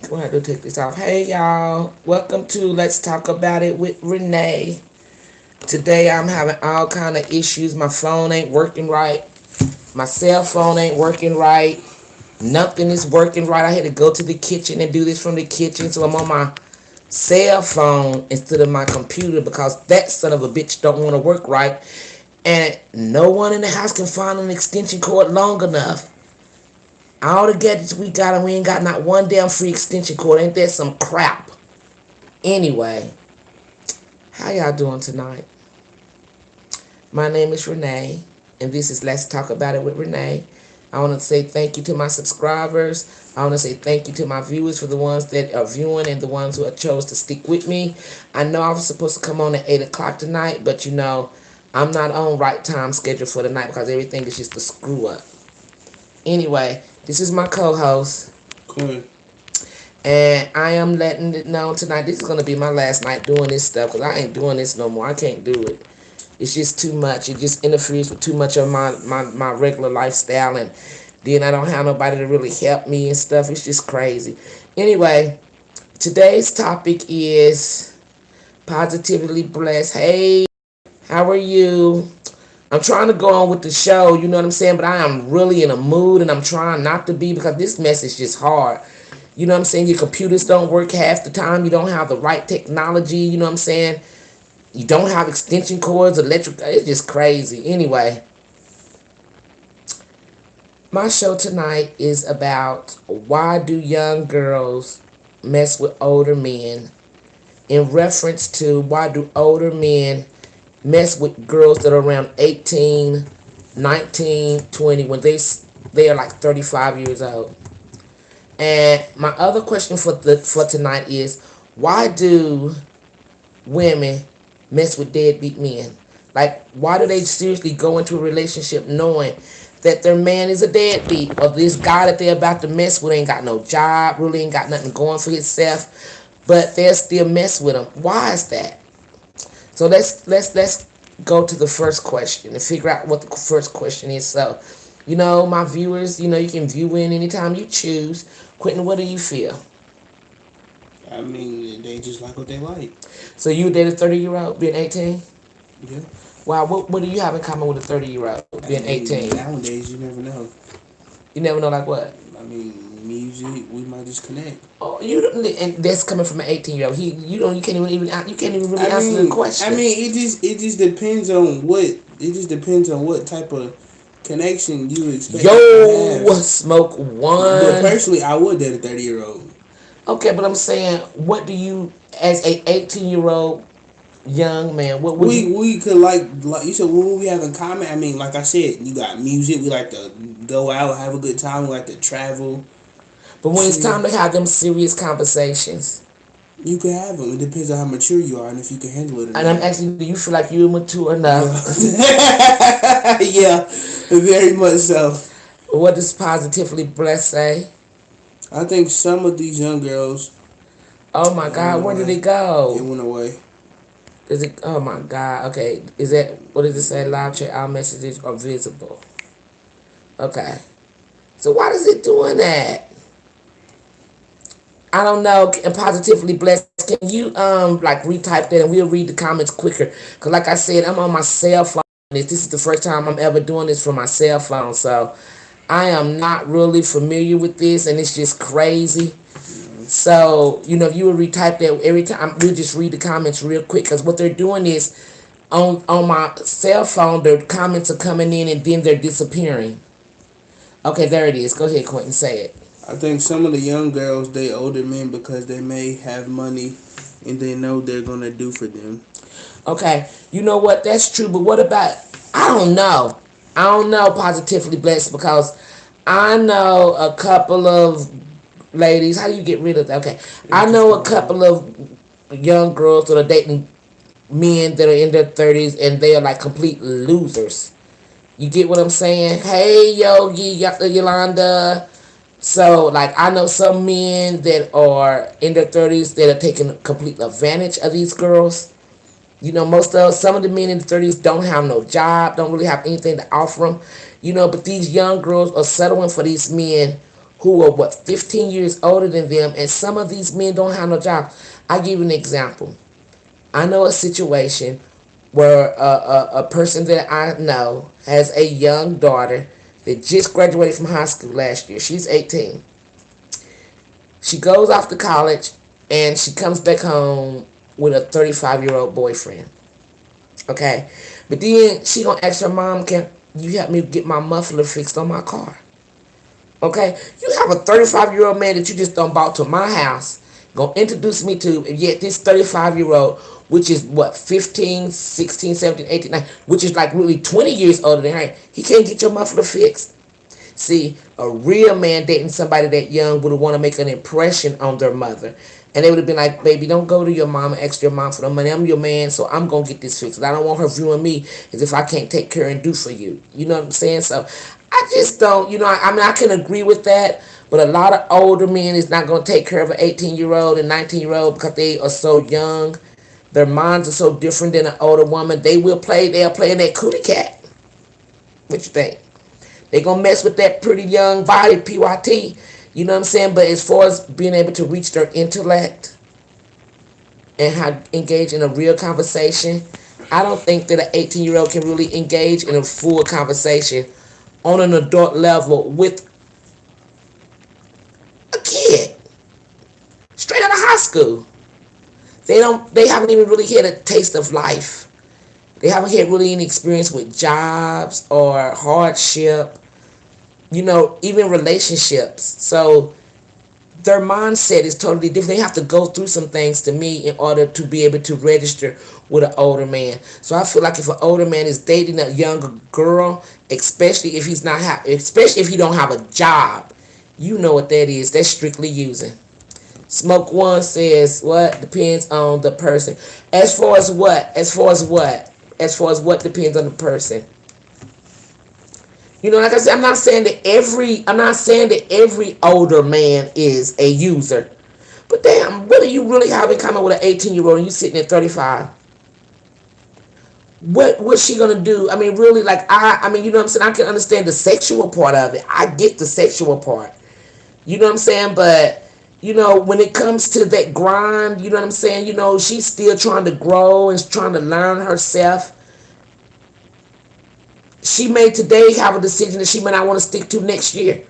Go ahead and take this off. Hey y'all, welcome to Let's Talk About It with Renee. Today I'm having all kind of issues. My phone ain't working right. My cell phone ain't working right. Nothing is working right. I had to go to the kitchen and do this from the kitchen, so I'm on my cell phone instead of my computer because that son of a bitch don't want to work right, and no one in the house can find an extension cord long enough. All the gadgets we got and we ain't got not one damn free extension cord. Ain't that some crap? Anyway, how y'all doing tonight? My name is Renee, and this is Let's Talk About It with Renee. I want to say thank you to my subscribers. I want to say thank you to my viewers for the ones that are viewing and the ones who have chose to stick with me. I know I was supposed to come on at 8 o'clock tonight, but I'm not on right time schedule for the night because everything is just a screw up. Anyway, this is my co-host. Cool. And I am letting it know tonight this is going to be my last night doing this stuff because I ain't doing this no more. I can't do it. It's just too much. It just interferes with too much of my regular lifestyle, and then I don't have nobody to really help me and stuff. It's just crazy. Anyway, today's topic is positively blessed. Hey, how are you? I'm trying to go on with the show, you know what I'm saying? But I am really in a mood, and I'm trying not to be because this mess is just hard. You know what I'm saying? Your computers don't work half the time. You don't have the right technology, you know what I'm saying? You don't have extension cords, electric. It's just crazy. Anyway, my show tonight is about why do young girls mess with older men, in reference to why do older men mess with girls that are around 18, 19, 20 when they are like 35 years old. And my other question for tonight is why do women mess with deadbeat men? Like, why do they seriously go into a relationship knowing that their man is a deadbeat, or this guy that they're about to mess with ain't got no job, really ain't got nothing going for himself, but they'll still mess with him? Why is that? So let's go to the first question and figure out what the first question is. So, my viewers, you can view in anytime you choose. Quentin, what do you feel? I mean, they just like what they like. So you date a 30-year-old being 18? Yeah. Wow, what do you have in common with a 30-year-old being I 18? mean, nowadays you never know. You never know, like what? I mean, music, we might just connect. Oh, you don't, and that's coming from an 18-year-old. You can't even really I answer the mean, I question. mean, it just depends on what type of connection you expect to Yo, have. smoke But one. personally, I would date a 30-year-old. Okay, but I'm saying, what do you, as a 18-year-old young man, what would you? We could like you said, what we have in common. I mean, like I said, you got music. We like to go out, have a good time. We like to travel. But when it's Chill. time to have them serious conversations, You can have them. It depends on how mature you are and if you can handle it or and I'm not. asking, do you feel like you're mature enough? Yeah, yeah, very much so. What does positively blessed say? I think some of these young girls, Oh my it went God, where did away. it It go? went away. Is it? Oh my God. Okay, is that what does it say? Live chat, all messages are visible. Okay, so why is it doing that? I don't know. And positively blessed. Can you like retype that and we'll read the comments quicker? Cause like I said, I'm on my cell phone. This is the first time I'm ever doing this from my cell phone, so I am not really familiar with this, and it's just crazy. Mm. So, if you would retype that every time, we'll just read the comments real quick. Because what they're doing is, on my cell phone, the comments are coming in and then they're disappearing. Okay, there it is. Go ahead, Quentin, say it. I think some of the young girls date older men because they may have money and they know they're gonna do for them. Okay, you know what? That's true. But what about, I don't know. I don't know, positively blessed, because I know a couple of ladies. How do you get rid of that? Okay. It I just know a comes out. couple of young girls that are dating men that are in their 30s and they are like complete losers. You get what I'm saying? Hey, Yogi, Yolanda. So, like, I know some men that are in their 30s that are taking complete advantage of these girls. Some of the men in the 30s don't have no job, don't really have anything to offer them. But these young girls are settling for these men who are what 15 years older than them, and some of these men don't have no job. I give you an example. I know a situation where a person that I know has a young daughter that just graduated from high school last year. She's 18. She goes off to college and she comes back home with a 35-year-old boyfriend. Okay, but then she gonna ask her mom, "Can you help me get my muffler fixed on my car?" Okay, you have a 35-year-old man that you just done bought to my house, gonna introduce me to, and yet this 35-year-old, which is what 15, 16, 17, 18, 19, which is like really 20 years older than her, he can't get your muffler fixed. See, a real man dating somebody that young would want to make an impression on their mother. And they would have been like, "Baby, don't go to your mom and ask your mom for the money. I'm your man, so I'm going to get this fixed. I don't want her viewing me as if I can't take care and do for you." You know what I'm saying? So I just don't, I mean, I can agree with that. But a lot of older men is not going to take care of an 18-year-old and 19-year-old because they are so young. Their minds are so different than an older woman. They'll play in that cootie cat. What you think? They gonna mess with that pretty young body, PYT. You know what I'm saying? But as far as being able to reach their intellect and how engage in a real conversation, I don't think that an 18-year-old can really engage in a full conversation on an adult level with a kid straight out of high school. They haven't even really had a taste of life. They haven't had really any experience with jobs or hardship, even relationships. So their mindset is totally different. They have to go through some things to me in order to be able to register with an older man. So I feel like if an older man is dating a younger girl, especially if especially if he don't have a job, you know what that is. That's strictly using. Smoke One says, "What depends on the person." As far as what? As far as what? As far as what depends on the person. Like I said, I'm not saying that every older man is a user. But damn, what do you really have in common with an 18-year-old and you sitting at 35? What's she gonna do? I mean, really, like I mean, you know what I'm saying? I can understand the sexual part of it. I get the sexual part. You know what I'm saying? But when it comes to that grind, you know what I'm saying? She's still trying to grow and trying to learn herself. She may today have a decision that she may not want to stick to next year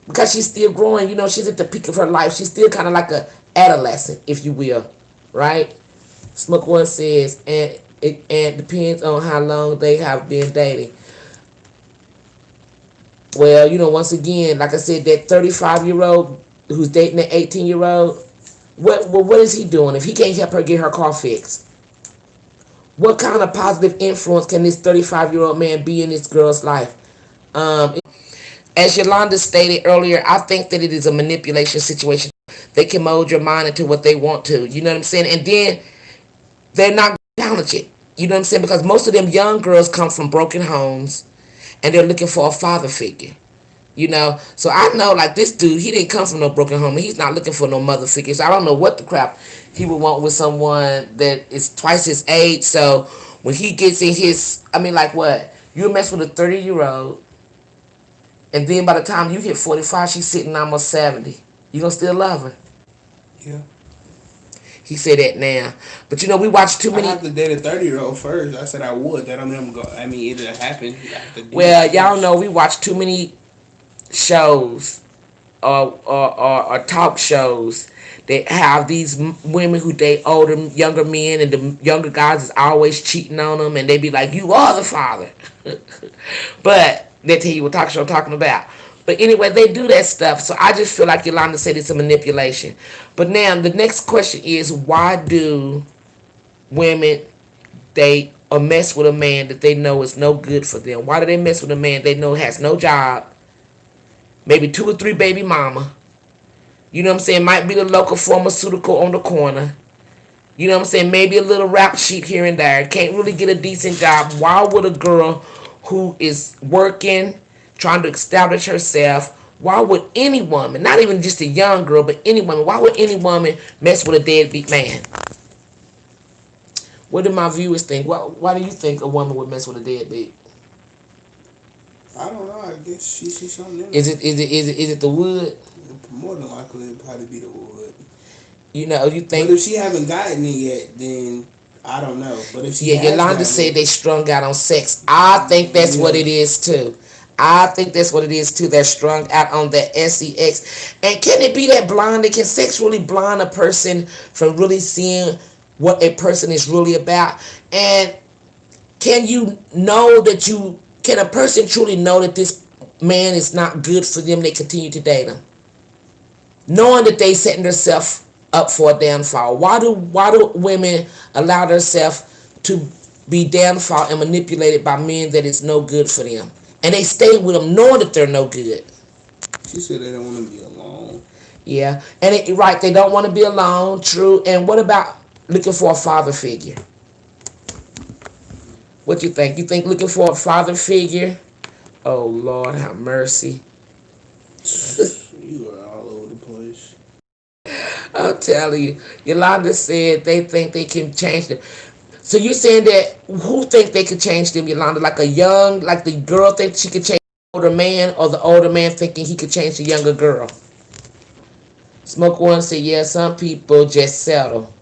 because she's still growing. She's at the peak of her life. She's still kind of like a adolescent, if you will, right? Smoke One says, and depends on how long they have been dating. Well, once again, like I said, that 35-year-old who's dating an 18-year-old, what is he doing if he can't help her get her car fixed? What kind of positive influence can this 35-year-old man be in this girl's life? As Yolanda stated earlier, I think that it is a manipulation situation. They can mold your mind into what they want to. You know what I'm saying? And then they're not talented. You know what I'm saying? Because most of them young girls come from broken homes and they're looking for a father figure. So I know, like, this dude, he didn't come from no broken home. He's not looking for no mother figure. So I don't know what the crap he would want with someone that is twice his age. So when he gets in I mean, like, what? You mess with a 30-year-old, and then by the time you hit 45, she's sitting almost 70. You gonna still love her? Yeah. He said that now. But we watch too I many. have to date a 30-year-old first. I said I would. That don't mean I'm going. I mean, it'll happen. Well, y'all know we watch too many shows or talk shows that have these women who date younger men, and the younger guys is always cheating on them, and they be like, "You are the father." But they tell you what talk show I'm talking about. But anyway, they do that stuff. So I just feel like Yolanda said it's a manipulation. But now the next question is, why do women date or mess with a man that they know is no good for them? Why do they mess with a man they know has no job, maybe 2 or 3 baby mama? You know what I'm saying? Might be the local pharmaceutical on the corner. You know what I'm saying? Maybe a little rap sheet here and there. Can't really get a decent job. Why would a girl who is working, trying to establish herself, why would any woman, not even just a young girl, but any woman, why would any woman mess with a deadbeat man? What do my viewers think? Why do you think a woman would mess with a deadbeat? I don't know. I guess she sees something in Is her. it the wood? More than likely, it'd probably be the wood. You But think? if she haven't gotten it yet, then I don't know. But if she Yeah, has Yolanda gotten said it, they strung out on sex. I think that's what yeah, it is too. I think that's what it is too. They're strung out on that sex. And can it be that blinding? Can sex really blind a person from really seeing what a person is really about? And can you know that you can a person truly know that this man is not good for them? They continue to date him, knowing that they setting themselves up for a downfall. Why do women allow themselves to be downfall and manipulated by men that is no good for them, and they stay with them knowing that they're no good? she said they don't want to be alone. Yeah, and right, they don't want to be alone. True. And what about looking for a father figure? What you think? You think looking for a father figure? Oh Lord, have mercy. You are all over the place. I'm telling you, Yolanda said they think they can change them. So you're saying that who think they could change them, Yolanda? Like the girl thinks she could change the older man, or the older man thinking he could change the younger girl? Smoke One said, yeah, some people just settle.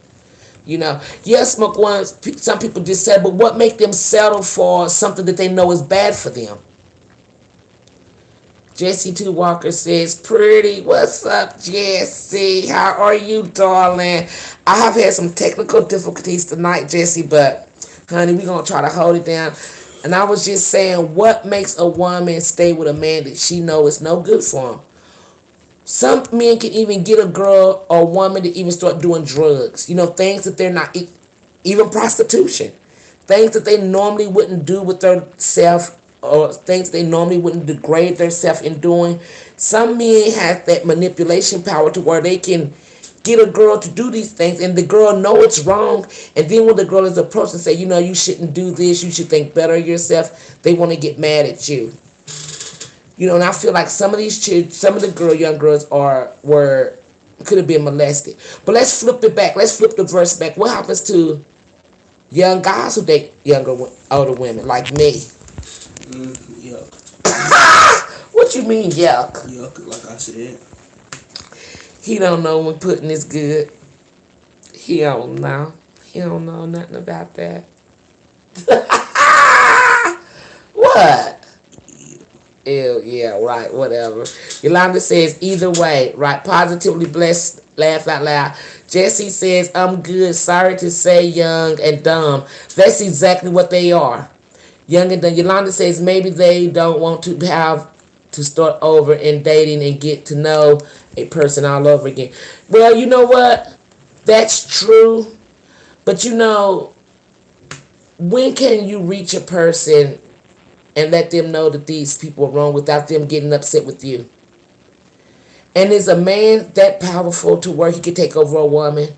Yeah, Smoke One, some people just settle, but what make them settle for something that they know is bad for them? Jesse Two Walker says, pretty. What's up, Jesse? How are you, darling? I have had some technical difficulties tonight, Jesse, but honey, we're going to try to hold it down. And I was just saying, what makes a woman stay with a man that she knows is no good for him? Some men can even get a girl or a woman to even start doing drugs. Things that they're not, even prostitution. Things that they normally wouldn't do with their self, or things they normally wouldn't degrade themselves in doing. Some men have that manipulation power to where they can get a girl to do these things, and the girl know it's wrong, and then when the girl is approached and say, you shouldn't do this, you should think better of yourself, they want to get mad at you. And I feel like some of these kids, some of the young girls could have been molested. But let's flip it back. Let's flip the verse back. What happens to young guys who date older women like me? Yuck. What you mean, yuck? Yuck, like I said. He don't know when pudding is good. He don't know. He don't know nothing about that. What? Ew, yeah, right, whatever. Yolanda says, either way, right, positively blessed, laugh out loud. Jesse says, I'm good, sorry to say young and dumb. That's exactly what they are. Young and dumb. Yolanda says, maybe they don't want to have to start over in dating and get to know a person all over again. Well, you know what? That's true. But when can you reach a person and let them know that these people are wrong without them getting upset with you? And is a man that powerful to where he can take over a woman?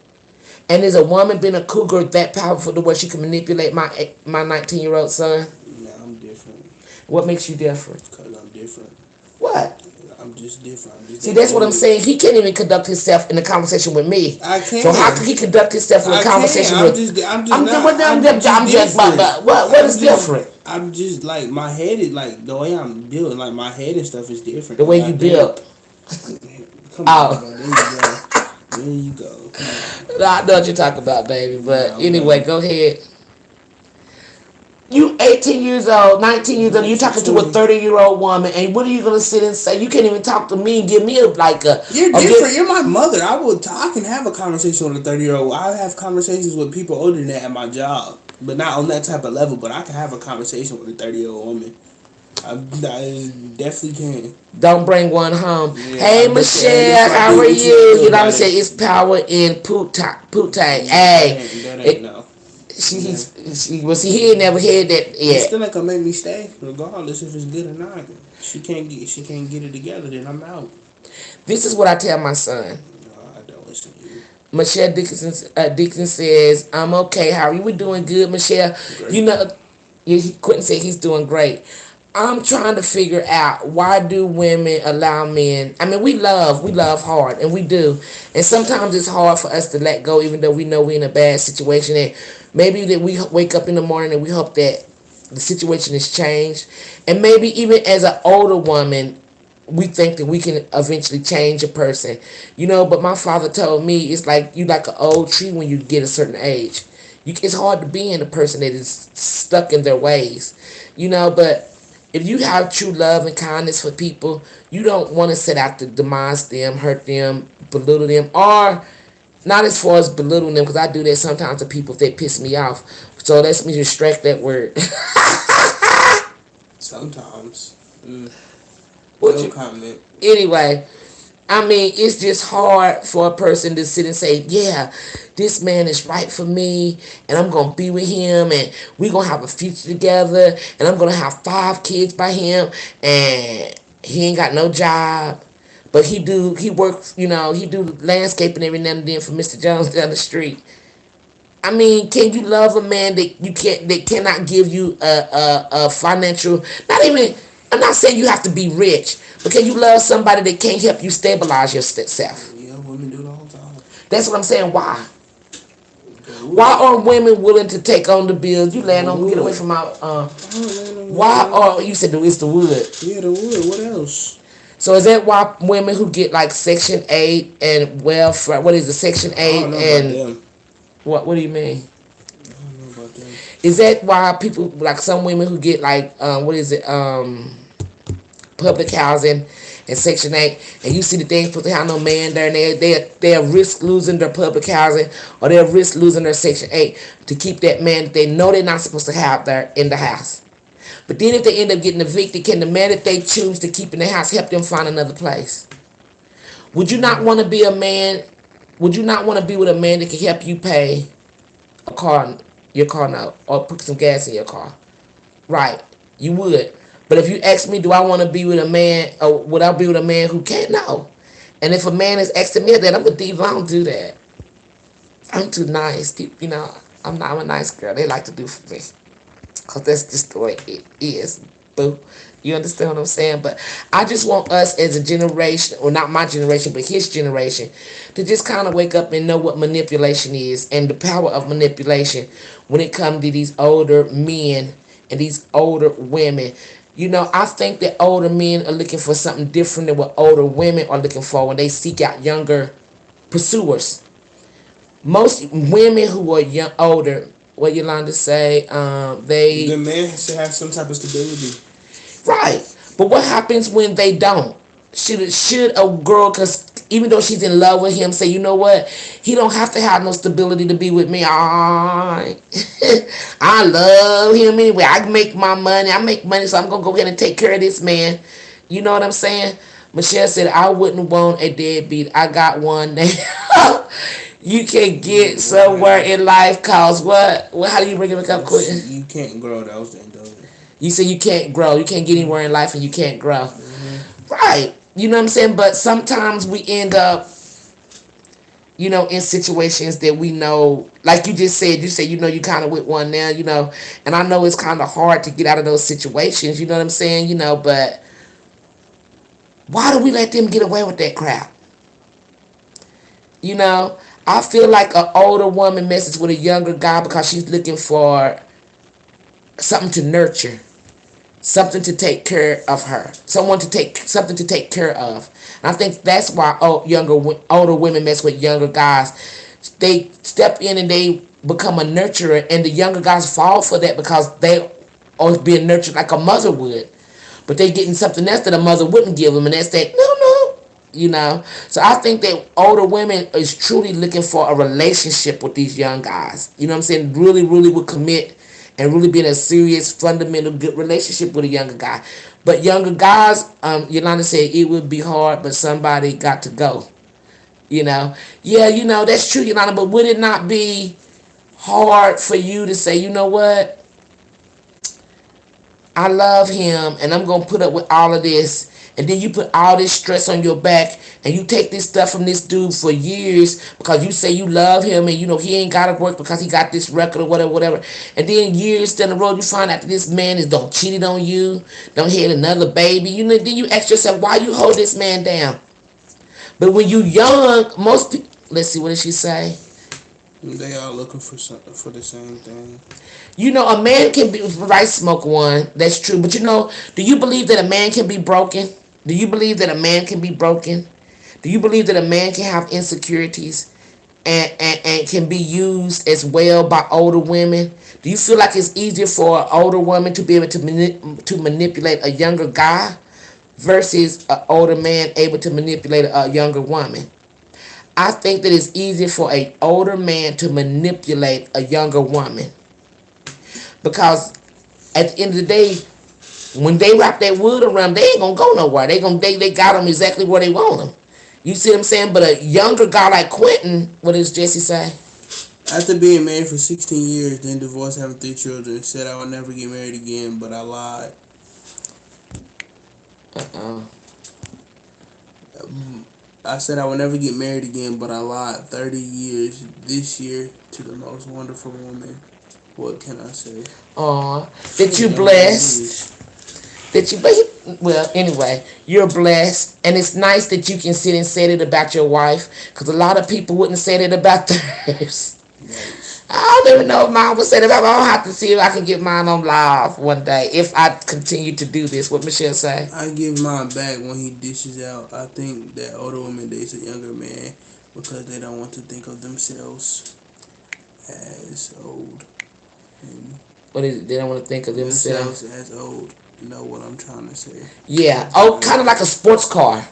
And is a woman being a cougar that powerful to where she can manipulate my 19-year-old son? Nah, I'm different. What makes you different? Because I'm different. What? I'm just different. I'm just See, that's what I'm saying. He can't even conduct himself in a conversation with me. I can. So how can he conduct himself in a conversation with? I'm just what is different? I'm just like my head is like the way I'm built. Like my head and stuff is different. The way you built. Come on, bro. There you go. There you go. I know what you're talking about, baby. But anyway, go ahead. You 18 years old, 19 years old, you're talking to a 30-year-old woman, and what are you going to sit and say? You can't even talk to me and give me You're different. You're my mother. I can have a conversation with a 30-year-old. I have conversations with people older than that at my job, but not on that type of level. But I can have a conversation with a 30-year-old woman. I definitely can. Don't bring one home. Yeah, hey, Michelle, how are you? You know what I'm saying? It's power in Putang. Hey. That ain't no. He ain't never heard that yet. It still ain't gonna make me stay, regardless if it's good or not. She can't get it together, then I'm out. This is what I tell my son. No, I don't listen to you. Michelle Dixon says, I'm okay. How are you? We doing good, Michelle. Great. Quentin said he's doing great. I'm trying to figure out, why do women allow men? I mean, we love hard, and we do. And sometimes it's hard for us to let go, even though we know we're in a bad situation. And maybe that we wake up in the morning and we hope that the situation has changed, and maybe even as an older woman, we think that we can eventually change a person, But my father told me it's like you like an old tree when you get a certain age. It's hard to be in a person that is stuck in their ways, But if you have true love and kindness for people, you don't want to set out to demise them, hurt them, belittle them, or not as far as belittling them, because I do that sometimes to people if they piss me off. So let's me just strike that word. Sometimes. No comment. Anyway, I mean, it's just hard for a person to sit and say, yeah, this man is right for me, and I'm going to be with him, and we're going to have a future together, and I'm going to have 5 kids by him, and he ain't got no job. But he works, he do landscaping every now and then for Mr. Jones down the street. I mean, can you love a man that cannot give you a financial, not even, I'm not saying you have to be rich, but can you love somebody that can't help you stabilize yourself? Yeah, women do it all the time. That's what I'm saying. Why? Why are women willing to take on the bills? You land on, get away from my, why are, you said it's the wood. Yeah, the wood. What else? So is that why women who get like Section 8 and welfare, what is the Section 8 and what do you mean? I don't know about them. Is that why people, like some women who get like public housing and Section 8, and you see that they ain't supposed to have no man there, and they risk losing their public housing, or they'll risk losing their Section 8 to keep that man that they know they're not supposed to have there in the house. But then if they end up getting evicted, can the man that they choose to keep in the house help them find another place? Would you not want to be a man? Would you not want to be with a man that can help you pay your car note, or put some gas in your car? Right, you would. But if you ask me, do I want to be with a man, or would I be with a man who can't? No. And if a man is asking me that, I'm gonna leave. I don't do that. I'm too nice. I'm a nice girl. They like to do for me, because that's just the way it is. Boo. You understand what I'm saying? But I just want us as a generation, or not my generation, but his generation, to just kind of wake up and know what manipulation is and the power of manipulation when it comes to these older men and these older women. I think that older men are looking for something different than what older women are looking for when they seek out younger pursuers. Most women who are older, what Yolanda say, the man should have some type of stability. Right. But what happens when they don't? Should a girl, because even though she's in love with him, say, you know what? He don't have to have no stability to be with me. I love him anyway. I make my money. I make money, so I'm going to go ahead and take care of this man. You know what I'm saying? Michelle said, I wouldn't want a deadbeat. I got one now. You can get somewhere in life cause what? How do you bring it up quick? You can't grow. That was the end of it. You say you can't grow. You can't get anywhere in life and you can't grow. Right. You know what I'm saying? But sometimes we end up, in situations that we know, like you just said, you kind of with one now, and I know it's kind of hard to get out of those situations, you know what I'm saying, but why do we let them get away with that crap? I feel like an older woman messes with a younger guy because she's looking for something to nurture, something to take care of her, something to take care of. And I think that's why older women mess with younger guys. They step in and they become a nurturer, and the younger guys fall for that because they are being nurtured like a mother would. But they getting something else that a mother wouldn't give them, and that's that no. So I think that older women is truly looking for a relationship with these young guys. You know what I'm saying? Really, really would commit and really be in a serious, fundamental, good relationship with a younger guy. But younger guys, Yolanda said it would be hard, but somebody got to go. Yeah, that's true, Yolanda. But would it not be hard for you to say, you know what? I love him, and I'm going to put up with all of this. And then you put all this stress on your back, and you take this stuff from this dude for years because you say you love him, and he ain't got to work because he got this record or whatever. And then years down the road, you find out that this man is don't cheated on you, don't hit another baby. Then you ask yourself, why you hold this man down? But when you young, most people, let's see, what did she say? They all looking for the same thing. A man can be right. Smoke one. That's true. But do you believe that a man can be broken? Do you believe that a man can be broken? Do you believe that a man can have insecurities and can be used as well by older women? Do you feel like it's easier for an older woman to be able to manipulate a younger guy versus an older man able to manipulate a younger woman? I think that it's easier for an older man to manipulate a younger woman because at the end of the day, when they wrap that wood around, they ain't gonna go nowhere. They got them exactly where they want them. You see what I'm saying? But a younger guy like Quentin, what does Jesse say? After being married for 16 years, then divorced, having 3 children, said I would never get married again, but I lied. Uh-oh. I said I would never get married again, but I lied. 30 years this year to the most wonderful woman. What can I say? Aw, that you blessed. That you, well, anyway, you're blessed, and it's nice that you can sit and say it about your wife, because a lot of people wouldn't say it about theirs. Nice. I don't even know if mine would say it about. I'll have to see if I can get mine on live one day if I continue to do this. What Michelle say? I give mine back when he dishes out. I think that older women dates a younger man because they don't want to think of themselves as old. And What is it? They don't want to think of themselves as old. You know what I'm trying to say? Yeah. Oh, kind of like a sports car.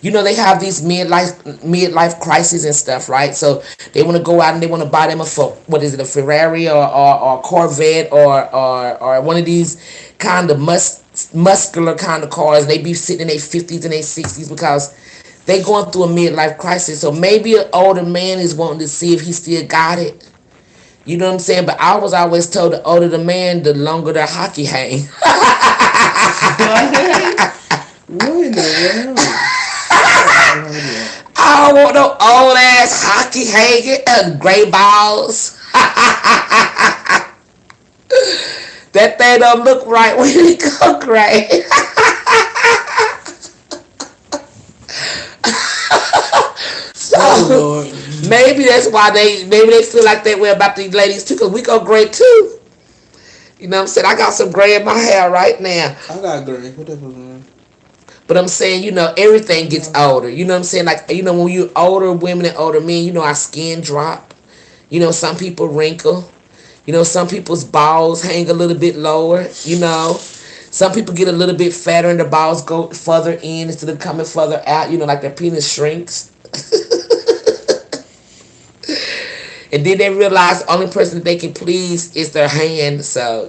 They have these midlife crises and stuff, right? So they want to go out and they want to buy them a Ferrari or Corvette or one of these kind of muscular kind of cars. They be sitting in their 50s and their 60s because they going through a midlife crisis. So maybe an older man is wanting to see if he still got it. You know what I'm saying? But I was always told the older the man, the longer the hockey hang. What in the world? I don't want no old ass hockey hanging and gray balls. That thing don't look right when it go gray. So maybe that's why they feel like they way about these ladies too, because we go gray too. You know what I'm saying? I got some gray in my hair right now. I got gray. Whatever, man. But I'm saying, everything gets older. You know what I'm saying? Like, when you older women and older men, our skin drop. Some people wrinkle. Some people's balls hang a little bit lower. Some people get a little bit fatter and the balls go further in instead of coming further out. Like their penis shrinks. And then they realize the only person that they can please is their hand. So,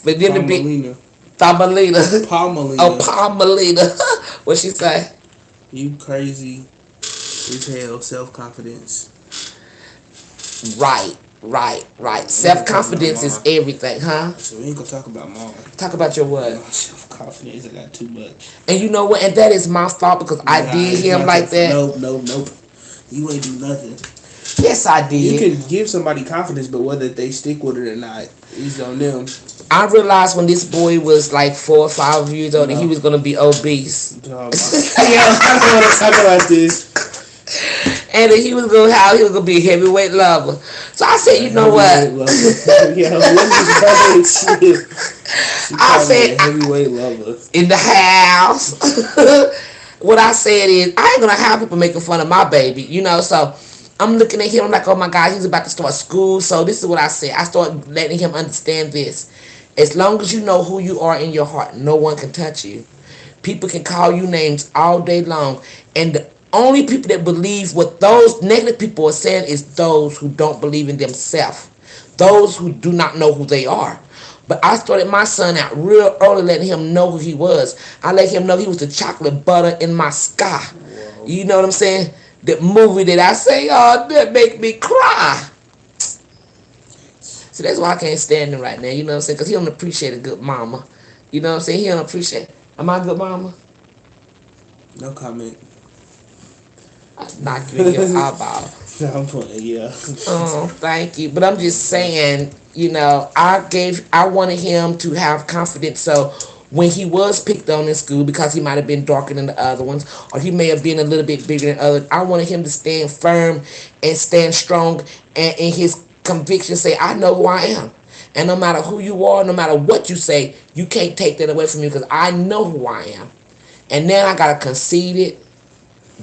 But then to be... Palmelina. Oh, Palmelina. What she say? You crazy as hell. Self-confidence. Right. Self-confidence is everything, huh? So we ain't gonna talk about mine. Talk about your what? Self-confidence. I got too much. And you know what? And that is my fault because I did him like that. Nope. You ain't do nothing. Yes, I did. You can give somebody confidence, but whether they stick with it or not is on them. I realized when this boy was like 4 or 5 years old that he was gonna be obese. Yeah, I don't want to talk about this. And then he was gonna be a heavyweight lover. So I said, you know what? I said heavyweight lover in the house. What I said is I ain't gonna have people making fun of my baby, so I'm looking at him, I'm like, oh my God, he's about to start school. So this is what I said. I started letting him understand this. As long as you know who you are in your heart, no one can touch you. People can call you names all day long. And the only people that believe what those negative people are saying is those who don't believe in themselves. Those who do not know who they are. But I started my son out real early, letting him know who he was. I let him know he was the chocolate butter in my sky. Whoa. You know what I'm saying? The movie that I say, oh, that make me cry. So that's why I can't stand him right now. You know what I'm saying? Because he don't appreciate a good mama. You know what I'm saying? He don't appreciate. Am I a good mama? No comment. I knock you in your eyeball. No, I'm playing, yeah. Oh, thank you. But I'm just saying, I wanted him to have confidence. So when he was picked on in school because he might have been darker than the other ones, or he may have been a little bit bigger than others. I wanted him to stand firm and stand strong, and in his conviction say, I know who I am. And no matter who you are, no matter what you say, you can't take that away from me because I know who I am. And then I got a conceited,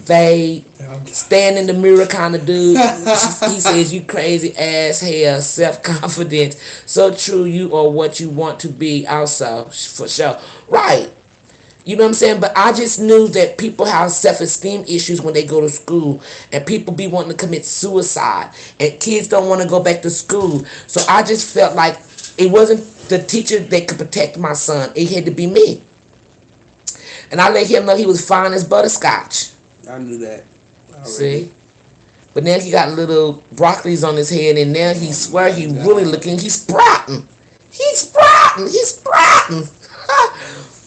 they stand in the mirror kind of dude. He says, you crazy ass hell, self-confidence. So true, you are what you want to be also, for sure. Right. You know what I'm saying? But I just knew that people have self-esteem issues when they go to school. And people be wanting to commit suicide. And kids don't want to go back to school. So I just felt like it wasn't the teacher that could protect my son. It had to be me. And I let him know he was fine as butterscotch. I knew that already. See? But now he got little broccolis on his head, and now he swear he really looking, he's sprouting. He's sprouting. He's sprouting.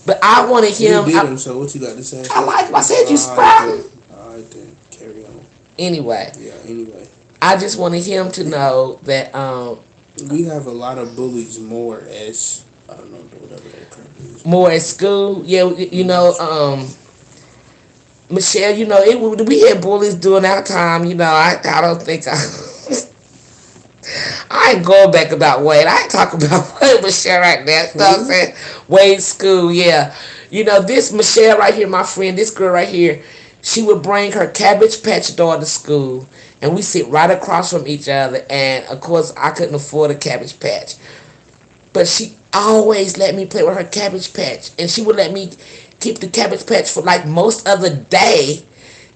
But I wanted him. You beat him, so what you got to say? I like him. I said you sprouting. Alright then, carry on. Anyway. Yeah, anyway. I just wanted him to know that we have a lot of bullies more as, I don't know, whatever that term is. More at school. Yeah, you know, Michelle, you know, we had bullies during our time. You know, I don't think I ain't going back about Wade. I ain't talking about Wade, Michelle right now. You know what I'm saying? Wade school, yeah. You know, this Michelle right here, my friend, this girl right here, she would bring her Cabbage Patch doll to school, and we sit right across from each other. And of course, I couldn't afford a Cabbage Patch, but she always let me play with her Cabbage Patch, and she would let me keep the Cabbage Patch for like most of the day.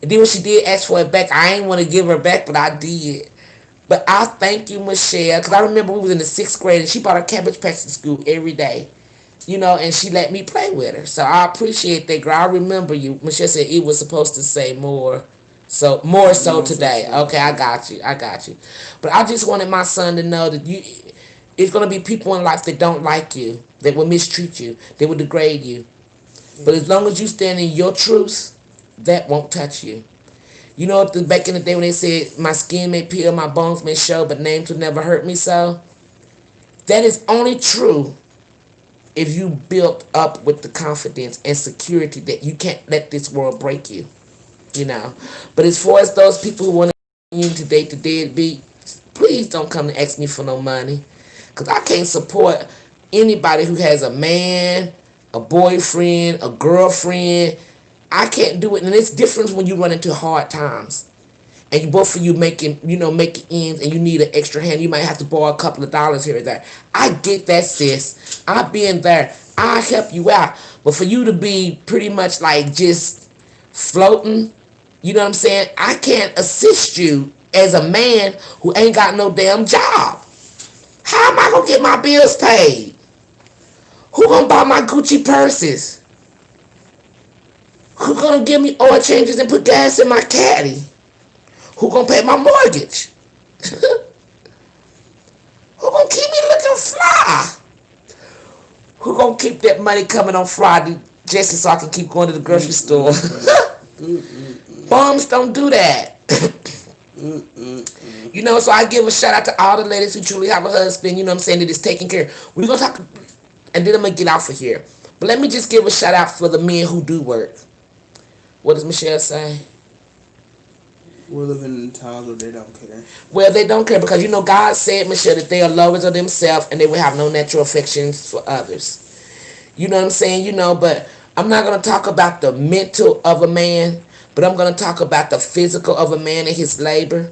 And then when she did ask for it back, I ain't want to give her back, but I did. But I thank you, Michelle, because I remember we was in the 6th grade, and she brought her Cabbage Patch to school every day. You know, and she let me play with her. So I appreciate that, girl. I remember you. Michelle said it was supposed to say more. So, more so today. Okay, I got you. I got you. But I just wanted my son to know that it's going to be people in life that don't like you, that will mistreat you, that will degrade you. But as long as you stand in your truth, that won't touch you. You know, back in the day when they said, my skin may peel, my bones may show, but names will never hurt me so? That is only true if you built up with the confidence and security that you can't let this world break you. You know. But as far as those people who want to date the deadbeat, please don't come and ask me for no money. Because I can't support anybody who has a man, a boyfriend, a girlfriend. I can't do it. And it's different when you run into hard times. And you both of you making ends, and you need an extra hand. You might have to borrow a couple of dollars here or there. I get that, sis. I've been there. I help you out. But for you to be pretty much like just floating, you know what I'm saying? I can't assist you as a man who ain't got no damn job. How am I gonna get my bills paid? Who gonna buy my Gucci purses? Who gonna give me oil changes and put gas in my caddy? Who gonna pay my mortgage? Who gonna keep me looking fly? Who gonna keep that money coming on Friday just so I can keep going to the grocery store? Bums don't do that. You know, so I give a shout out to all the ladies who truly have a husband, you know what I'm saying, that is taking care. We're gonna talk, and then I'm gonna get out for here. But let me just give a shout out for the men who do work. What does Michelle say? We're living in times where they don't care. Well, they don't care because, you know, God said, Michelle, that they are lovers of themselves and they will have no natural affections for others. You know what I'm saying? You know, but I'm not going to talk about the mental of a man, but I'm going to talk about the physical of a man and his labor.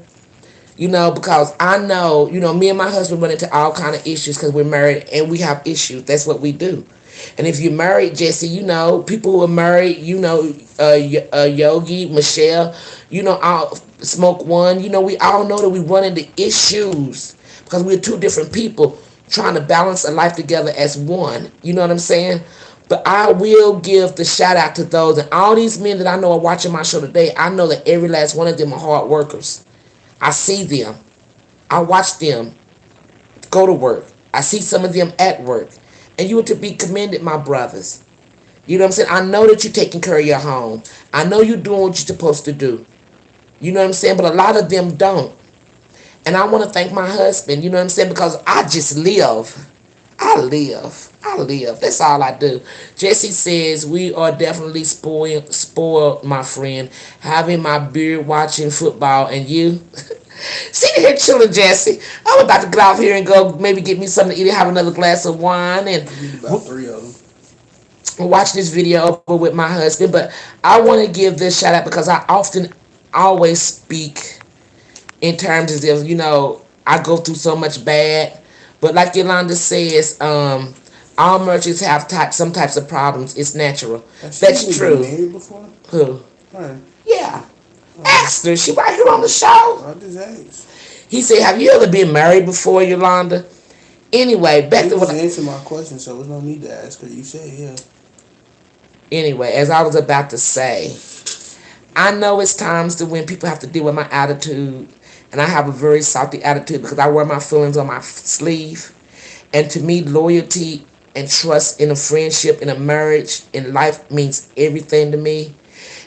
You know, because I know, you know, me and my husband run into all kind of issues because we're married and we have issues. That's what we do. And if you're married, Jesse, you know, people who are married, you know, Yogi, Michelle, you know, Smoke One, you know, we all know that we run into issues because we're two different people trying to balance a life together as one. You know what I'm saying? But I will give the shout out to those, and all these men that I know are watching my show today. I know that every last one of them are hard workers. I see them. I watch them go to work. I see some of them at work. And you are to be commended, my brothers. You know what I'm saying? I know that you're taking care of your home. I know you're doing what you're supposed to do. You know what I'm saying? But a lot of them don't. And I want to thank my husband, you know what I'm saying? Because I just live. I I live. I live. That's all I do. Jesse says we are definitely spoiled, my friend. Having my beard, watching football, and you. Sitting here chilling, Jesse. I'm about to get off here and go maybe get me something to eat and have another glass of wine and I need about 3 of them. watch this video over with my husband. But I want to give this shout out because I often always speak in terms as if, I go through so much bad. But like Yolanda says, all merchants have some types of problems. It's natural. That's Been true. married before? Who? Her. Yeah. Asked her. She right here on the show. I just asked. He said, have you ever been married before, Yolanda? Anyway, back to what You answered my question, so there's no need to ask her. You said yeah. Anyway, as I was about to say, I know it's times to when people have to deal with my attitude, and I have a very salty attitude because I wear my feelings on my sleeve. And to me, loyalty and trust in a friendship, in a marriage, in life means everything to me.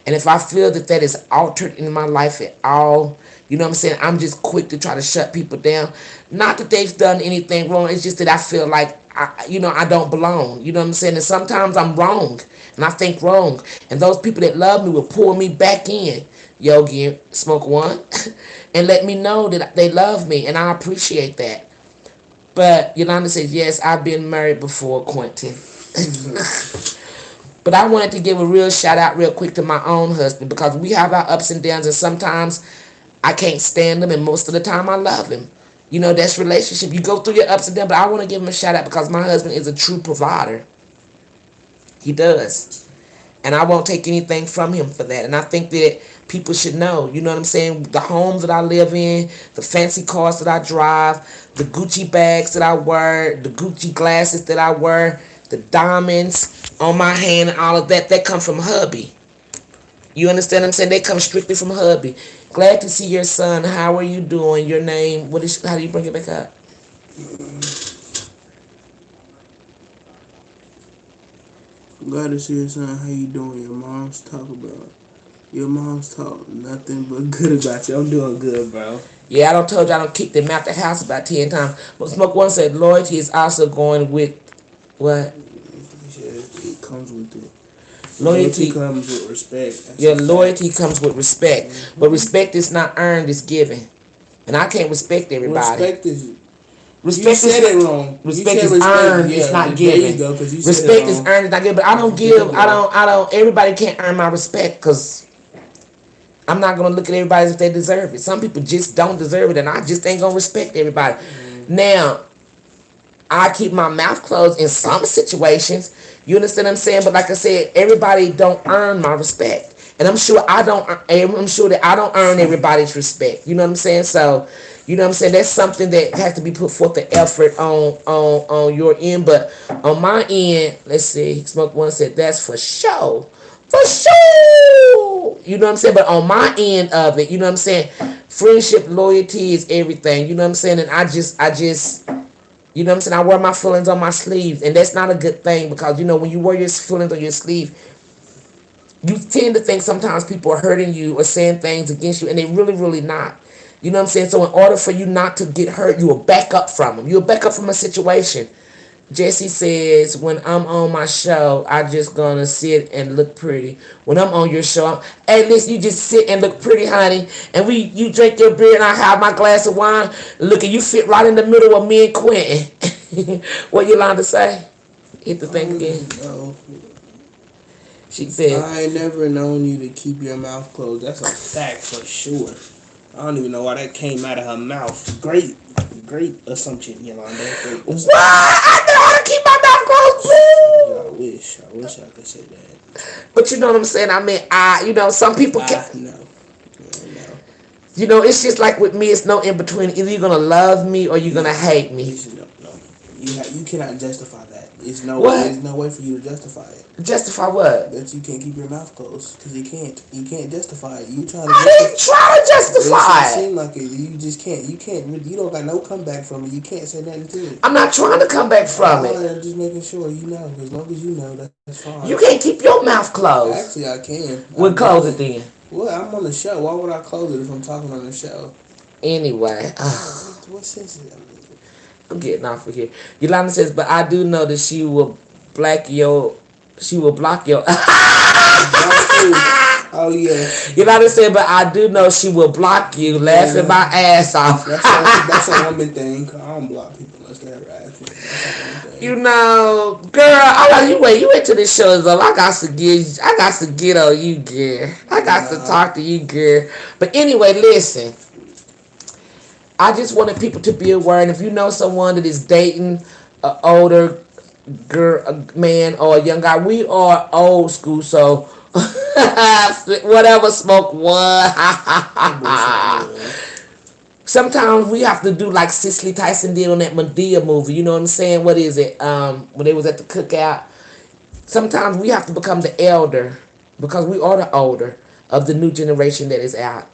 And if I feel that is altered in my life at all, you know what I'm saying? I'm just quick to try to shut people down. Not that they've done anything wrong. It's just that I feel like, I don't belong. You know what I'm saying? And sometimes I'm wrong. And I think wrong. And those people that love me will pull me back in. Yogi, smoke one. And let me know that they love me. And I appreciate that. But Yolanda says, yes, I've been married before, Quentin. But I wanted to give a real shout out real quick to my own husband because we have our ups and downs, and sometimes I can't stand him, and most of the time I love him. That's relationship. You go through your ups and downs, but I want to give him a shout out because my husband is a true provider. He does. And I won't take anything from him for that. And I think that people should know, you know what I'm saying? The homes that I live in, the fancy cars that I drive, the Gucci bags that I wear, the Gucci glasses that I wear, the diamonds on my hand and all of that come from hubby. You understand what I'm saying? They come strictly from hubby. Glad to see your son. How are you doing? Your name, how do you bring it back up? Glad to see your son. How you doing? Your mom's talk nothing but good about you. I'm doing good, bro. Yeah, I don't told you I don't kick them out the house about 10 times. But Smoke One said loyalty is also going with what? It comes with it. Loyalty comes with respect. Your loyalty comes with respect. Mm-hmm. But respect is not earned, it's given. And I can't respect everybody. Respect you said it wrong. Respect is earned, it's not given. Respect is earned, it's not given. But I don't everybody can't earn my respect because I'm not going to look at everybody if they deserve it. Some people just don't deserve it, and I just ain't going to respect everybody. Mm-hmm. Now, I keep my mouth closed in some situations. You understand what I'm saying? But like I said, everybody don't earn my respect. And I'm sure that I don't earn everybody's respect. You know what I'm saying? So, you know what I'm saying? That's something that has to be put forth the effort on your end. But on my end, let's see. Smoke One said, that's for sure. For sure. You know what I'm saying? But on my end of it, you know what I'm saying? Friendship, loyalty is everything. You know what I'm saying? And I just you know what I'm saying? I wear my feelings on my sleeves. And that's not a good thing because, when you wear your feelings on your sleeve, you tend to think sometimes people are hurting you or saying things against you, and they really, really not. You know what I'm saying? So in order for you not to get hurt, you will back up from them. You'll back up from a situation. Jesse says, when I'm on my show, I just gonna sit and look pretty. When I'm on your show, hey, listen, you just sit and look pretty, honey. And you drink your beer and I have my glass of wine. Look, and you fit right in the middle of me and Quentin. What Yolanda say? Hit the thing again. No. She said, I ain't never known you to keep your mouth closed. That's a fact for sure. I don't even know why that came out of her mouth. Great assumption, Yolanda. What? I know how to keep my mouth closed. I wish I could say that. But you know what I'm saying? I mean, some people can. No. It's just like with me, it's no in between. Either you're gonna love me or you're gonna hate me. No. You cannot justify that. There's no way for you to justify it. Justify what? That you can't keep your mouth closed because you can't justify it. You trying to. I didn't try to justify it. It seems like it. You just can't. You can't. You don't got no comeback from it. You can't say nothing to it. I'm not trying to come back from it. I'm just making sure you know. As long as you know, that's fine. You can't keep your mouth closed. Actually, I can. We'll close it then. Well, I'm on the show. Why would I close it if I'm talking on the show? Anyway. What sense is that? I'm getting off of here. Yolanda says, but I do know that she will block your. Block you. Oh yeah. Yolanda said, but I do know she will block you, laughing my ass off. That's a woman thing. I don't block people unless they're harassing. That's a woman thing. You know, girl, I like you. Wait till this show is up. I got to get on you, girl. I got to talk to you, girl. But anyway, listen. I just wanted people to be aware, and if you know someone that is dating an older girl, a man, or a young guy, we are old school, so whatever, smoke one. Sometimes we have to do like Cicely Tyson did on that Medea movie. You know what I'm saying? What is it? When they was at the cookout. Sometimes we have to become the elder because we are the older of the new generation that is out.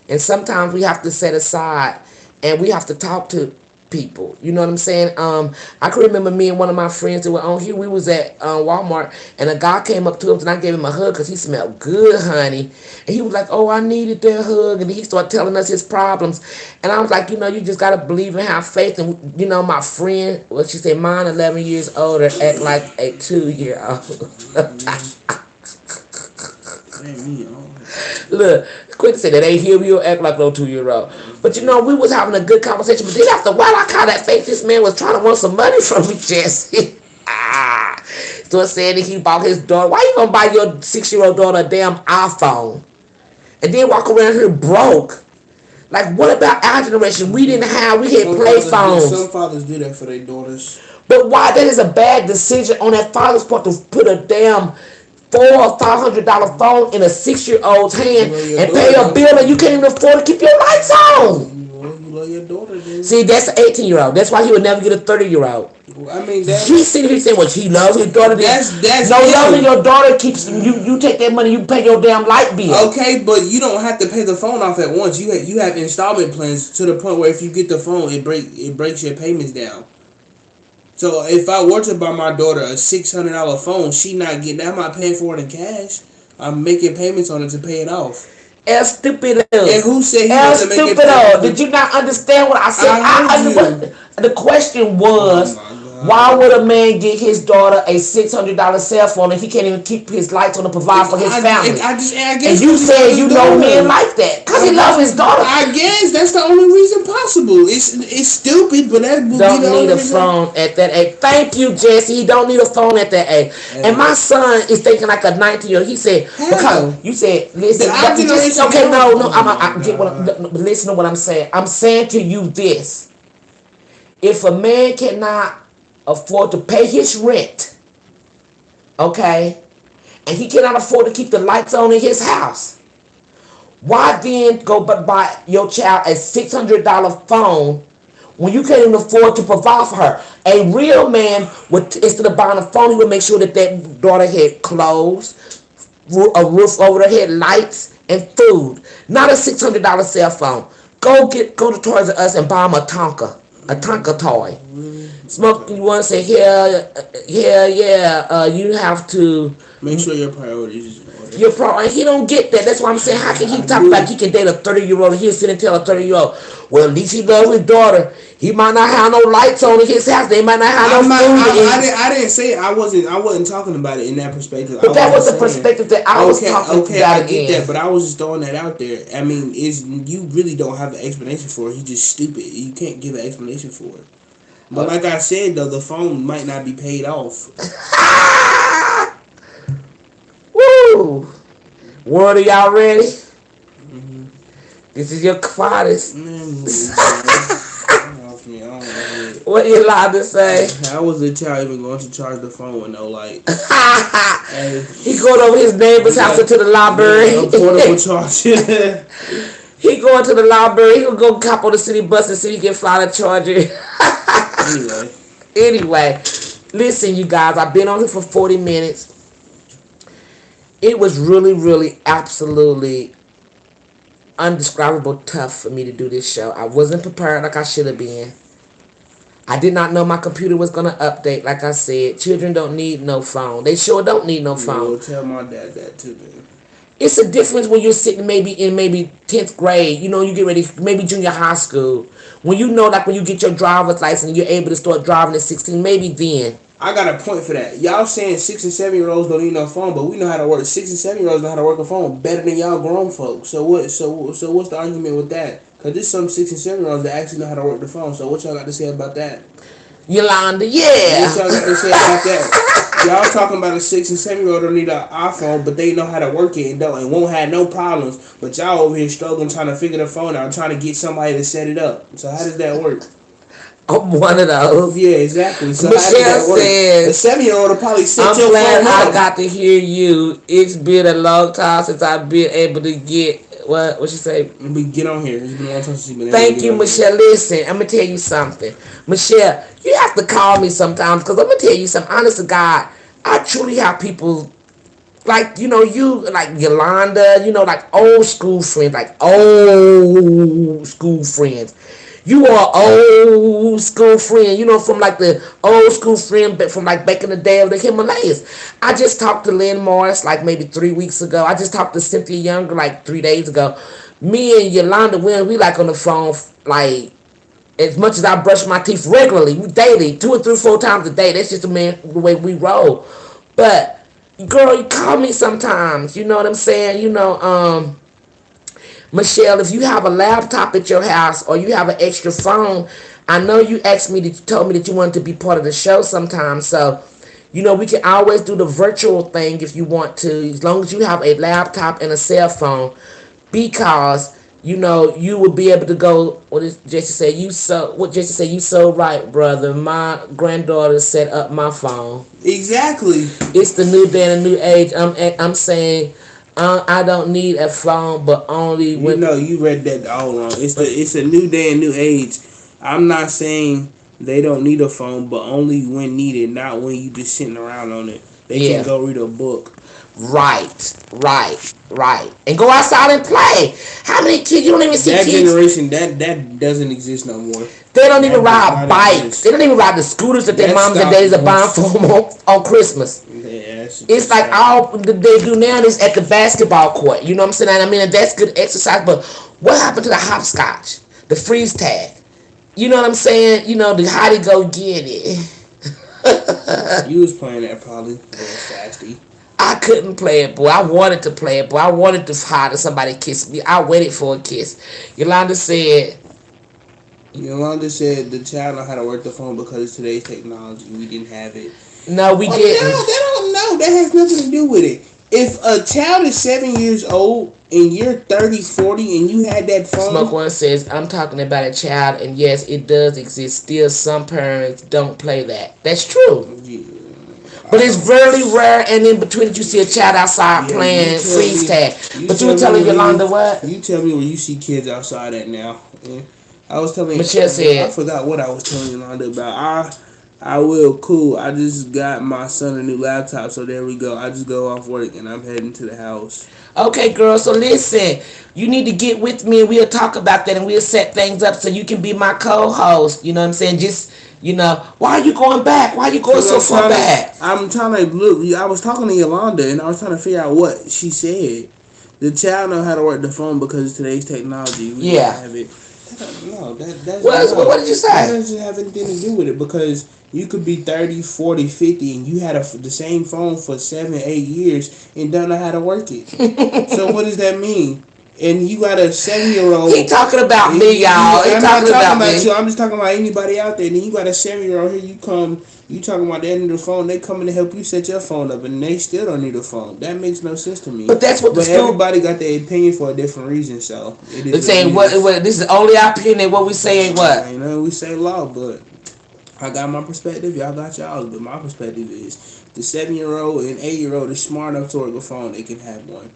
And sometimes we have to set aside and we have to talk to people. You know what I'm saying? I can remember me and one of my friends that were on here. We was at Walmart and a guy came up to him and I gave him a hug because he smelled good, honey. And he was like, "Oh, I needed that hug." And he started telling us his problems. And I was like, you just got to believe and have faith. And, my friend, well, she said, mine 11 years older, act like a 2-year-old. Look, quick to say that ain't him. He'll act like no 2-year-old. But we was having a good conversation. But then after a while, I caught that face. This man was trying to want some money from me, Jesse. So saying that he bought his daughter. Why you gonna buy your 6-year-old daughter a damn iPhone and then walk around here broke? Like, what about our generation? We had play phones. Some fathers do that for their daughters. But why? That is a bad decision on that father's part to put a damn $400 or $500 phone in a 6-year-old's hand and pay a bill and you can't even afford to keep your lights on. You love your daughter, dude. See, that's an 18-year-old. That's why he would never get a 30-year-old. I mean, he's sitting here saying, "Well, he loves his daughter." That's loving your daughter keeps you take that money, you pay your damn light bill. Okay, but you don't have to pay the phone off at once. You have installment plans to the point where if you get the phone, it breaks your payments down. So if I were to buy my daughter a $600 phone, she not getting that. I'm not paying for it in cash. I'm making payments on it to pay it off. Estúpido. And who said he wasn't making payments? Did you not understand what I said? The question was, why would a man get his daughter a $600 cell phone if he can't even keep his lights on to provide for his family? I guess and you said men like that because he loves his daughter. I guess that's the only reason possible. It's stupid, but that don't need a phone at that age. Thank you, Jesse. He don't need a phone at that age. And my son is thinking like a 19-year-old. He said because you said listen. Listen to what I'm saying. I'm saying to you this. If a man cannot afford to pay his rent, okay, and he cannot afford to keep the lights on in his house, why then go buy your child a $600 phone when you can't even afford to provide for her? A real man would, instead of buying a phone, he would make sure that daughter had clothes, a roof over their head, lights, and food. Not a $600 cell phone. Go to Toys R Us and buy him a Tonka toy. Smoke, you want to say, you have to make sure your priorities is in order. He don't get that. That's why I'm saying, how can he talk about he can date a 30-year-old and he'll sit and tell a 30-year-old, well, at least he loves his daughter. He might not have no lights on in his house. They might not have no food. I didn't say it. I wasn't talking about it in that perspective. But that was the perspective that I was talking about. I get that, but I was just throwing that out there. I mean, you really don't have an explanation for it. He's just stupid. You can't give an explanation for it. But like I said, though, the phone might not be paid off. Woo! World, are y'all ready? Mm-hmm. This is your quietest. What you allowed to say? How was the child even going to charge the phone with no light? He going over his neighbor's house to the library. A portable charger. He going to the library. He gonna go cop on the city bus and see if he can fly the charger. Anyway, listen, you guys. I've been on here for 40 minutes. It was really, really, absolutely undescribable tough for me to do this show. I wasn't prepared like I should have been. I did not know my computer was going to update. Like I said, children don't need no phone. They sure don't need no phone. Tell my dad that too, man. It's a difference when you're sitting maybe in maybe 10th grade. You get ready, maybe junior high school. When like when you get your driver's license and you're able to start driving at 16, maybe then. I got a point for that. Y'all saying 6 and 7 year olds don't need no phone, but we know how to work. 6 and 7 year olds know how to work a phone better than y'all grown folks. So what? So what's the argument with that? Because there's some 6 and 7 year olds that actually know how to work the phone. So what y'all got to say about that? Yolanda, What yeah. y'all got to say about that? Y'all talking about a 6 and 7 year old don't need an iPhone, but they know how to work it and won't have no problems. But y'all over here struggling trying to figure the phone out, trying to get somebody to set it up. So how does that work? I'm one of those. Yeah, exactly. So how does Michelle that work? A says, 7 year old will probably set I'm your glad phone I up. got to hear you. It's been a long time since I've been able to get what she say. We get on here. It's been a long time since you've been able to Thank get you, on here. Michelle. Listen, I'm gonna tell you something. Michelle, you have to call me sometimes because I'm gonna tell you something. Honest to God, I truly have people like you like Yolanda, like old school friends, like old school friends. You are old school friend, from like the old school friend, but from like back in the day of the Himalayas. I just talked to Lynn Morris like maybe 3 weeks ago. I just talked to Cynthia Younger like 3 days ago. Me and Yolanda, we like on the phone like as much as I brush my teeth regularly, daily, 2 or 3 or 4 times a day. That's just the way we roll. But girl, you call me sometimes. You know what I'm saying? Michelle, if you have a laptop at your house or you have an extra phone, I know you asked me that you told me that you wanted to be part of the show sometime. So, we can always do the virtual thing if you want to, as long as you have a laptop and a cell phone, because you will be able to go. What did Jesse say? Jesse say? You so right, brother. My granddaughter set up my phone. Exactly. It's the new day and a new age. I'm saying I don't need a phone, but only You when. know, you read that all wrong. It's a new day and new age. I'm not saying they don't need a phone, but only when needed, not when you just sitting around on it. They can Yeah. go read a book. Right. And go outside and play. How many kids? You don't even see That kids. generation, that doesn't exist no more. They don't even That does ride not bikes. exist. They don't even ride the scooters that their That moms and stopped daddies are buying once. for them on Christmas. Yeah, It's that's like all they do now is at the basketball court. You know what I'm saying? I mean, and that's good exercise. But what happened to the hopscotch, the freeze tag? You know what I'm saying? The how to go get it. You was playing that probably, little fasty. I couldn't play it, boy. I wanted to play it, boy. I wanted to hide somebody kiss me. I waited for a kiss. Yolanda said, Yolanda said the child know how to work the phone because of today's technology. We didn't have it. "No, we Oh didn't." no, that don't know. That has nothing to do with it. If a child is 7 years old and you're 30, 40, and you had that Smoke phone, One says, "I'm talking about a child, and yes, it does exist. Still, some parents don't play that. That's true." yeah, But I it's don't. very rare, and in between that you see a child outside Yeah, you playing tell freeze me. tag. You But you were tell me telling where Yolanda what? you tell me where you see kids outside at now. Yeah. I was telling. Michelle I said, forgot what I was telling Yolanda about. I will. Cool. I just got my son a new laptop, so there we go. I just go off work and I'm heading to the house. "Okay, girl, so listen, you need to get with me and we'll talk about that and we'll set things up so you can be my co-host." You know what I'm saying? Just, why are you going back? Why are you going Cause so far back? I'm trying to look. I was talking to Yolanda and I was trying to figure out what she said. The child know how to work the phone because of today's technology. We didn't Yeah. have it. No, that's What no. did you That say? doesn't have anything to do with it because you could be 30, 40, 50, and you had the same phone for 7, 8 years and don't know how to work it. So what does that mean? And you got a 7 year He old. talking about me, y'all. He I'm not talking talking about about me. you. I'm just talking about anybody out there. And then you got a 7 year old here. You come. You talking about they need a phone. They coming to help you set your phone up, and they still don't need a phone. That makes no sense to me. But that's what the But school. everybody got their opinion for a different reason. So it They is what it saying is. what? This is only our opinion. What we saying? What? You know, we say law, but I got my perspective. Y'all got y'all. But my perspective is the 7 year old and 8 year old is smart enough to work a phone. They can have one.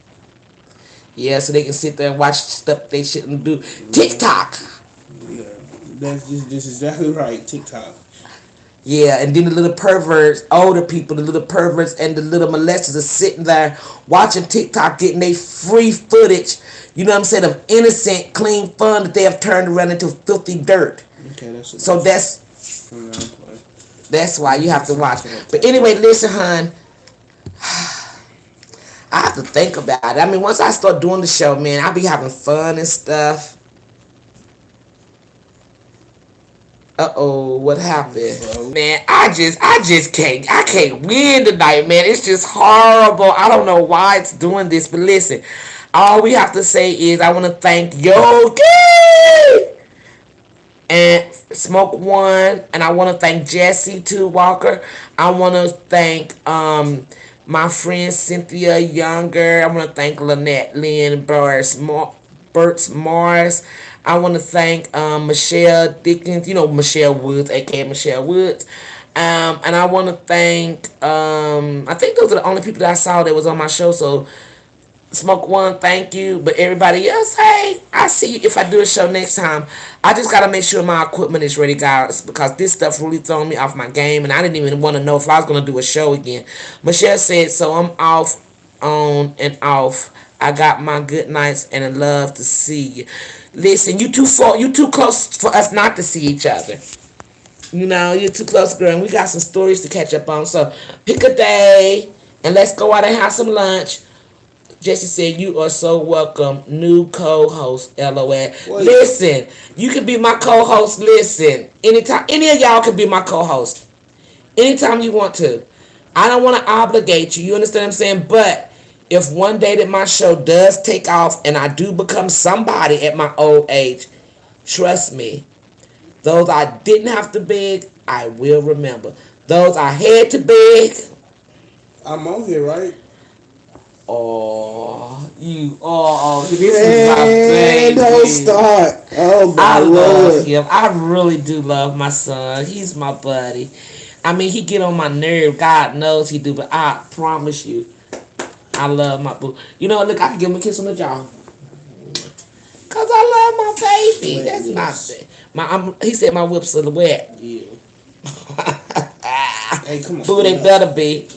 Yeah, so they can sit there and watch stuff they shouldn't do. Yeah, TikTok. yeah. That's just exactly right. TikTok. Yeah, and then the little perverts, older people, the little perverts and the little molesters are sitting there watching TikTok, getting their free footage, you know what I'm saying, of innocent, clean fun that they have turned around into filthy dirt. Okay, that's So enough. that's why you have to watch. But But anyway, listen, hon. I have to think about it. I mean, once I start doing the show, man, I'll be having fun and stuff. Uh-oh, what happened? Man, I can't win tonight, man. It's just horrible. I don't know why it's doing this, but listen, all we have to say is I want to thank Yogi and Smoke One, and I want to thank Jesse too, Walker. I want to thank my friend Cynthia Younger. I want to thank Lynette Lynn Burt's Mars. I want to thank Michelle Dickens, Michelle Woods, aka Michelle Woods. And I want to thank, I think those are the only people that I saw that was on my show. So Smoke One, thank you. But everybody else, hey, I see you if I do a show next time. I just gotta make sure my equipment is ready, guys, because this stuff really throwing me off my game, and I didn't even want to know if I was gonna do a show again. Michelle said, so I'm off, on and off. I got my good nights and I love to see you. Listen, you too close for us not to see each other. You're too close, girl, and we got some stories to catch up on. So pick a day and let's go out and have some lunch. Jesse said, you are so welcome, new co-host, LOL. Listen, you can be my co-host. Listen, anytime, any of y'all can be my co-host. Anytime you want to. I don't want to obligate you. You understand what I'm saying? But if one day that my show does take off and I do become somebody at my old age, trust me, those I didn't have to beg, I will remember. Those I had to beg. I'm on here, right? This is my baby. Don't start. Oh my Lord. Love him. I really do love my son. He's my buddy. I mean, he get on my nerve. God knows he do, but I promise you, I love my boo. Look, I can give him a kiss on the jaw. Cause I love my baby. That's he said my whips are wet. Yeah. Hey, come on. Boo, they better be.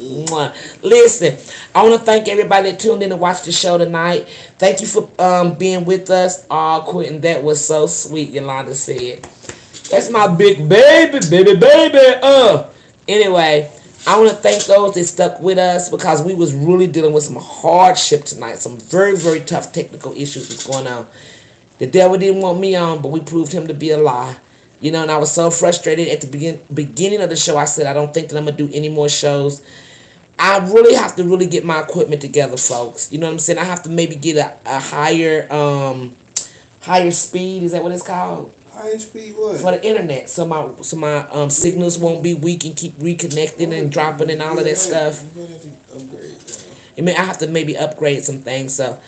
Listen, I want to thank everybody that tuned in to watch the show tonight. Thank you for being with us. Quentin, that was so sweet, Yolanda said. That's my big baby. Anyway, I want to thank those that stuck with us because we was really dealing with some hardship tonight. Some very, very tough technical issues was going on. The devil didn't want me on, but we proved him to be a lie. And I was so frustrated at the beginning of the show. I said, I don't think that I'm going to do any more shows. I really have to really get my equipment together, folks. You know what I'm saying? I have to maybe get a higher speed. Is that what it's called? Higher speed what? For the internet. So my signals won't be weak and keep reconnecting and dropping and all of that stuff. I have to maybe upgrade some things. So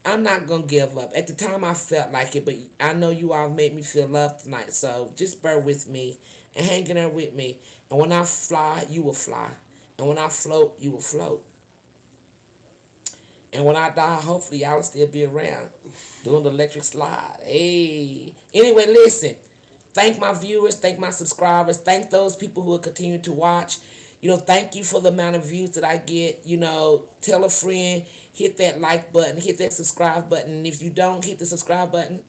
I'm not going to give up. At the time, I felt like it, but I know you all made me feel loved tonight. So just bear with me and hang in there with me. And when I fly, you will fly. And when I float, you will float. And when I die, hopefully y'all will still be around doing the electric slide. Hey. Anyway, listen. Thank my viewers. Thank my subscribers. Thank those people who will continue to watch. Thank you for the amount of views that I get. Tell a friend, hit that like button, hit that subscribe button. And if you don't hit the subscribe button,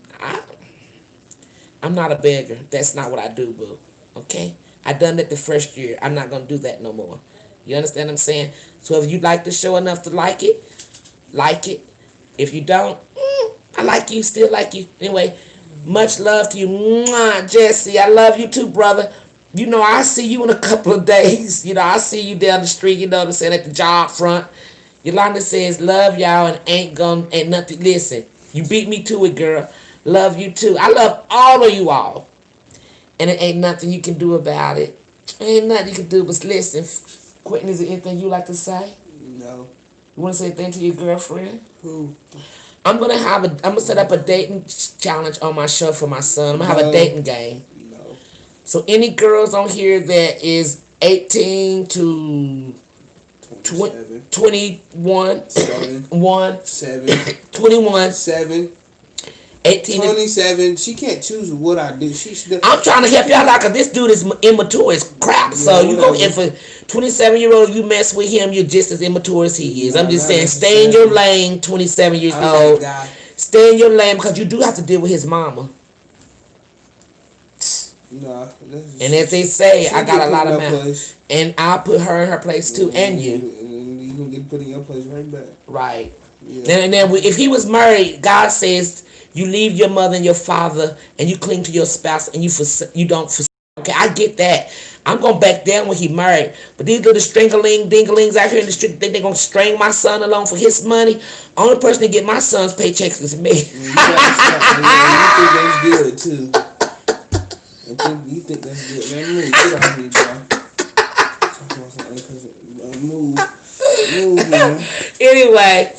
I'm not a beggar. That's not what I do, boo. Okay? I done that the first year. I'm not going to do that no more. You understand what I'm saying? So if you like the show enough to like it, like it. If you don't, I like you, still like you. Anyway, much love to you. Mwah, Jesse, I love you too, brother. I see you in a couple of days. I see you down the street, what I'm saying, at the job front. Yolanda says, love y'all and ain't nothing. Listen, you beat me to it, girl. Love you too. I love all of you all. And it ain't nothing you can do about it. Ain't nothing you can do but listen. Quentin, is there anything you like to say? No. You want to say anything to your girlfriend? Who? I'm gonna set up a dating challenge on my show for my son. I'm gonna have a dating game. No. So any girls on here that is 18 to 21, 7, 21, 7, 18, 27. She can't choose what I do. I'm trying to help y'all out because this dude is immature as crap. So you go, if a 27-year-old you mess with him, you're just as immature as he is. I'm just saying, stay in your lane, 27 years old. Stay in your lane because you do have to deal with his mama. Nah, and as they say, I got a lot of money, and I'll put her in her place too, and you. gonna get put in your place right back. Right. Yeah. Then if he was married, God says you leave your mother and your father and you cling to your spouse and you don't forsake. Okay, I get that. I'm gonna back down when he married. But these little stringaling dinglings out here in the street think they're gonna string my son along for his money. Only person to get my son's paychecks is me. You gotta stop. You think that's good too. You think that's good. Man, move. Get off me, bro. Move, man. Anyway,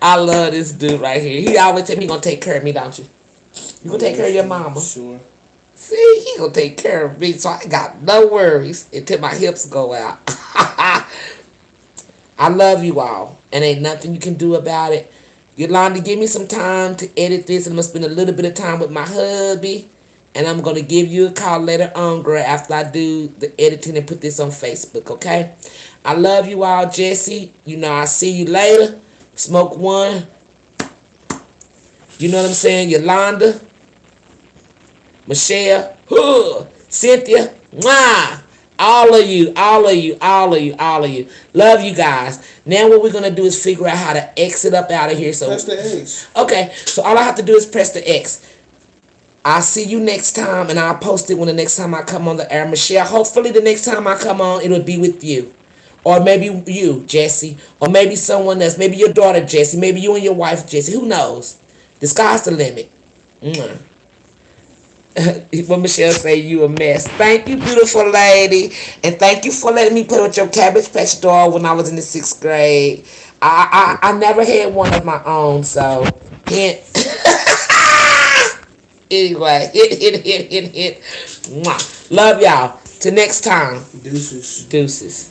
I love this dude right here. He always tell me he gonna take care of me, don't you? You gonna take care of your mama? Sure. See, he gonna take care of me, so I got no worries until my hips go out. I love you all, and ain't nothing you can do about it. Yolanda, give me some time to edit this, and I'm gonna spend a little bit of time with my hubby, and I'm gonna give you a call later on, girl, after I do the editing and put this on Facebook, okay? I love you all, Jesse. You know, I'll see you later. Smoke one. You know what I'm saying? Yolanda, Michelle, Cynthia, mwah. All of you. Love you guys. Now what we're going to do is figure out how to exit up out of here. So press the X. Okay, so all I have to do is press the X. I'll see you next time, and I'll post it when the next time I come on the air. Michelle, hopefully the next time I come on, it'll be with you. Or maybe you, Jesse. Or maybe someone else. Maybe your daughter, Jesse. Maybe you and your wife, Jesse. Who knows? The sky's the limit. What Michelle say, you a mess. Thank you, beautiful lady. And thank you for letting me play with your Cabbage Patch doll when I was in the 6th grade. I never had one of my own, so hint. Anyway, hit. Mwah. Love y'all. Till next time. Deuces. Deuces.